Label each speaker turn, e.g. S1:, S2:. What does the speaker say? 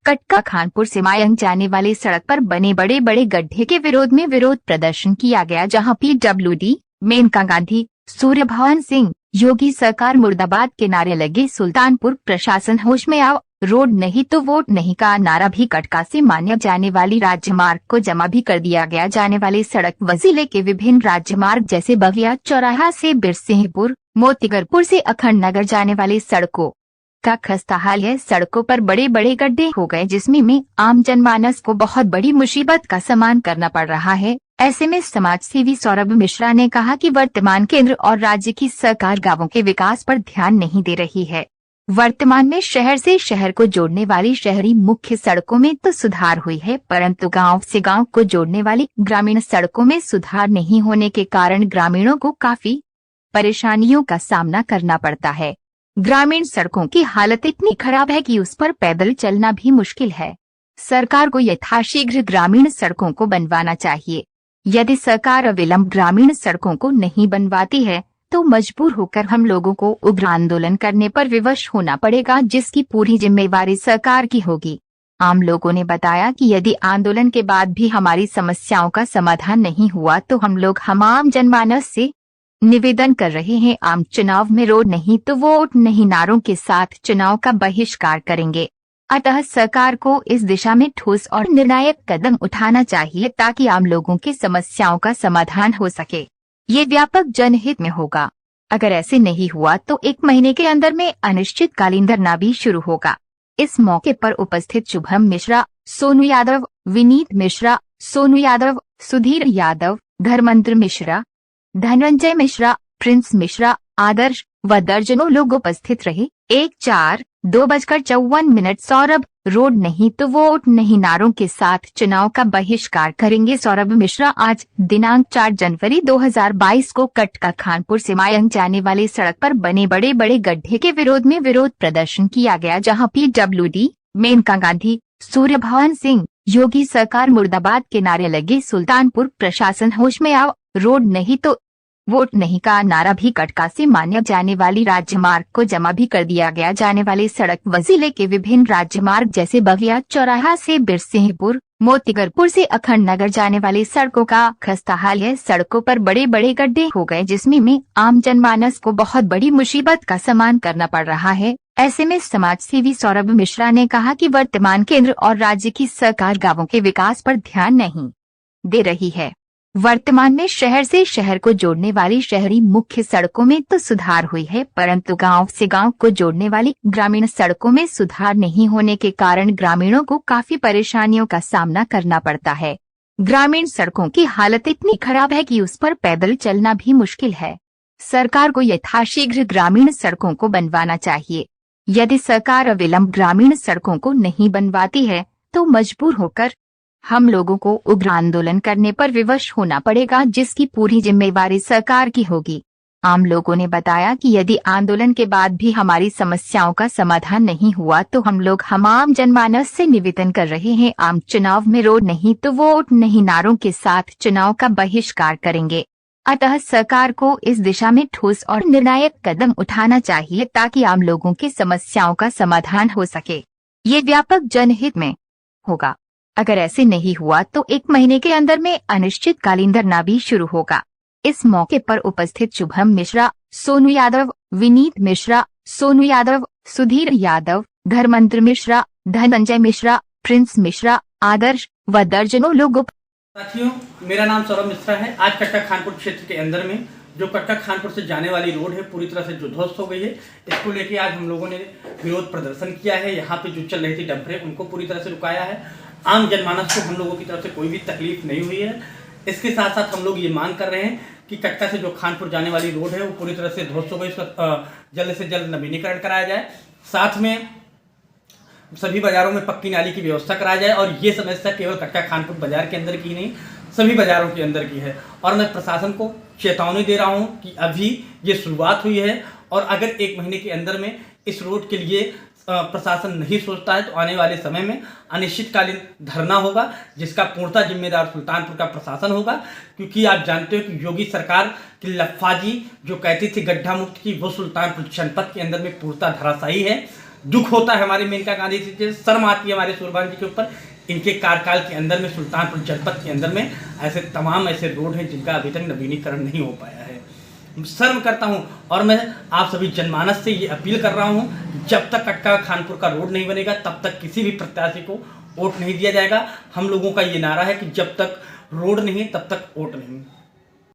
S1: कटका खानपुर से मायंग जाने वाली सड़क पर बने बड़े बड़े गड्ढे के विरोध में विरोध प्रदर्शन किया गया, जहां पीडब्ल्यूडी, मेनका गांधी, सूर्य भवन सिंह, योगी सरकार मुर्दाबाद के नारे लगे। सुल्तानपुर प्रशासन होश में आओ, रोड नहीं तो वोट नहीं का नारा भी कटका से मान्य जाने वाली राजमार्ग को जमा भी कर दिया गया। जाने वाली सड़क व जिले के विभिन्न राजमार्ग जैसे बगिया चौराहा से बिरसिंहपुर, मोतीगरपुर से अखंड नगर जाने वाली सड़कों का खस्ता हाल है। सड़कों पर बड़े बड़े गड्ढे हो गए, जिसमें आम जनमानस को बहुत बड़ी मुसीबत का सामना करना पड़ रहा है। ऐसे में समाज सेवी सौरभ मिश्रा ने कहा कि वर्तमान केंद्र और राज्य की सरकार गांवों के विकास पर ध्यान नहीं दे रही है। वर्तमान में शहर से शहर को जोड़ने वाली शहरी मुख्य सड़कों में तो सुधार हुई है, परंतु गांव से गांव को जोड़ने वाली ग्रामीण सड़कों में सुधार नहीं होने के कारण ग्रामीणों को काफी परेशानियों का सामना करना पड़ता है। ग्रामीण सड़कों की हालत इतनी खराब है कि उस पर पैदल चलना भी मुश्किल है। सरकार को यथाशीघ्र ग्रामीण सड़कों को बनवाना चाहिए। यदि सरकार अविलंब ग्रामीण सड़कों को नहीं बनवाती है तो मजबूर होकर हम लोगों को उग्र आंदोलन करने पर विवश होना पड़ेगा, जिसकी पूरी जिम्मेवारी सरकार की होगी। आम लोगों ने बताया कि यदि आंदोलन के बाद भी हमारी समस्याओं का समाधान नहीं हुआ तो हम आम जनमानस से निवेदन कर रहे हैं, आम चुनाव में रोड नहीं तो वोट नहीं नारों के साथ चुनाव का बहिष्कार करेंगे। अतः सरकार को इस दिशा में ठोस और निर्णायक कदम उठाना चाहिए ताकि आम लोगों की समस्याओं का समाधान हो सके। ये व्यापक जनहित में होगा। अगर ऐसे नहीं हुआ तो 1 महीने के अंदर में अनिश्चितकालीन धरना भी शुरू होगा। इस मौके पर उपस्थित शुभम मिश्रा, सोनू यादव, विनीत मिश्रा, सोनू यादव, सुधीर यादव, धर्मेंद्र मिश्रा, धनंजय मिश्रा, प्रिंस मिश्रा, आदर्श व दर्जनों लोग उपस्थित रहे। 1-4-2:54 सौरभ, रोड नहीं तो वोट नहीं नारों के साथ चुनाव का बहिष्कार करेंगे। सौरभ मिश्रा आज दिनांक 4 जनवरी 2022 को कटका खानपुर से मायंग जाने वाली सड़क पर बने बड़े बड़े गड्ढे के विरोध में विरोध प्रदर्शन किया गया, जहां पीडब्ल्यूडी, मेनका गांधी, सूर्य भवन सिंह, योगी सरकार मुर्दाबाद के नारे लगे। सुल्तानपुर प्रशासन होश में आओ, रोड नहीं तो वोट नहीं का नारा भी कटका से मान्य जाने वाली राजमार्ग को जमा भी कर दिया गया। जाने वाली सड़क व जिले के विभिन्न राजमार्ग जैसे बगिया चौराहा से बिरसिंहपुर, मोतीगरपुर से अखंड नगर जाने वाली सड़कों का खस्ता हाल है। सड़कों पर बड़े बड़े गड्ढे हो गए, जिसमें आम जनमानस को बहुत बड़ी मुसीबत का सामना करना पड़ रहा है। ऐसे में समाज सेवी सौरभ मिश्रा ने कहा कि वर्तमान केंद्र और राज्य की सरकार गांवों के विकास पर ध्यान नहीं दे रही है। वर्तमान में शहर से शहर को जोड़ने वाली शहरी मुख्य सड़कों में तो सुधार हुई है, परंतु गांव से गांव को जोड़ने वाली ग्रामीण सड़कों में सुधार नहीं होने के कारण ग्रामीणों को काफी परेशानियों का सामना करना पड़ता है। ग्रामीण सड़कों की हालत इतनी खराब है कि उस पर पैदल चलना भी मुश्किल है। सरकार को यथाशीघ्र ग्रामीण सड़कों को बनवाना चाहिए। यदि सरकार अविलंब ग्रामीण सड़कों को नहीं बनवाती है तो मजबूर होकर हम लोगों को उग्र आंदोलन करने पर विवश होना पड़ेगा, जिसकी पूरी जिम्मेवारी सरकार की होगी। आम लोगों ने बताया कि यदि आंदोलन के बाद भी हमारी समस्याओं का समाधान नहीं हुआ तो हम आम जनमानस से निवेदन कर रहे हैं, आम चुनाव में रोड नहीं तो वोट नहीं नारों के साथ चुनाव का बहिष्कार करेंगे। अतः सरकार को इस दिशा में ठोस और निर्णायक कदम उठाना चाहिए ताकि आम लोगों की समस्याओं का समाधान हो सके। ये व्यापक जनहित में होगा। अगर ऐसे नहीं हुआ तो 1 महीने के अंदर में अनिश्चितकालीन धरना भी शुरू होगा। इस मौके पर उपस्थित शुभम मिश्रा, सोनू यादव, विनीत मिश्रा, सोनू यादव, सुधीर यादव, धर्मेंद्र मिश्रा, धनंजय मिश्रा, प्रिंस मिश्रा, आदर्श व दर्जनों लोग।
S2: साथियों, मेरा नाम सौरभ मिश्रा है। आज कटका खानपुर क्षेत्र के अंदर में जो कटका खानपुर से जाने वाली रोड है पूरी तरह से जो ध्वस्त हो गई है, इसको लेके आज हम लोगों ने विरोध प्रदर्शन किया है। यहाँ पे जो चल रही थी डंपरें, उनको पूरी तरह से रुकाया है। आम जनमानस को हम लोगों की तरफ से कोई भी तकलीफ नहीं हुई है। इसके साथ साथ हम लोग ये मांग कर रहे हैं कि कटका से जो खानपुर जाने वाली रोड है वो पूरी तरह से ध्वस्त हो गई, इसका जल्द से जल्द नवीनीकरण कराया जाए। साथ में सभी बाजारों में पक्की नाली की व्यवस्था कराया जाए। और ये समस्या केवल कटका खानपुर बाजार के अंदर की नहीं, सभी बाजारों के अंदर की है। और मैं प्रशासन को चेतावनी दे रहा हूँ कि अभी ये शुरुआत हुई है और अगर 1 महीने के अंदर में इस रोड के लिए प्रशासन नहीं सोचता है तो आने वाले समय में अनिश्चितकालीन धरना होगा, जिसका पूर्णतः जिम्मेदार सुल्तानपुर का प्रशासन होगा। क्योंकि आप जानते हो कि योगी सरकार की लफाजी जो कहती थी गड्ढा मुक्त की, वो सुल्तानपुर जनपद के अंदर में पूर्णतः धराशायी है। दुख होता है हमारे मेनका गांधी जी, शर्म आती है हमारे सूरभान जी के ऊपर। इनके कार्यकाल के अंदर में सुल्तानपुर जनपद के अंदर में ऐसे तमाम ऐसे रोड हैं जिनका अभी तक नवीनीकरण नहीं हो पाया है। शर्म करता हूं और मैं आप सभी जनमानस से ये अपील कर रहा हूं, जब तक कटका खानपुर का रोड नहीं बनेगा तब तक किसी भी प्रत्याशी को वोट नहीं दिया जाएगा। हम लोगों का ये नारा है कि जब तक रोड नहीं तब तक वोट नहीं।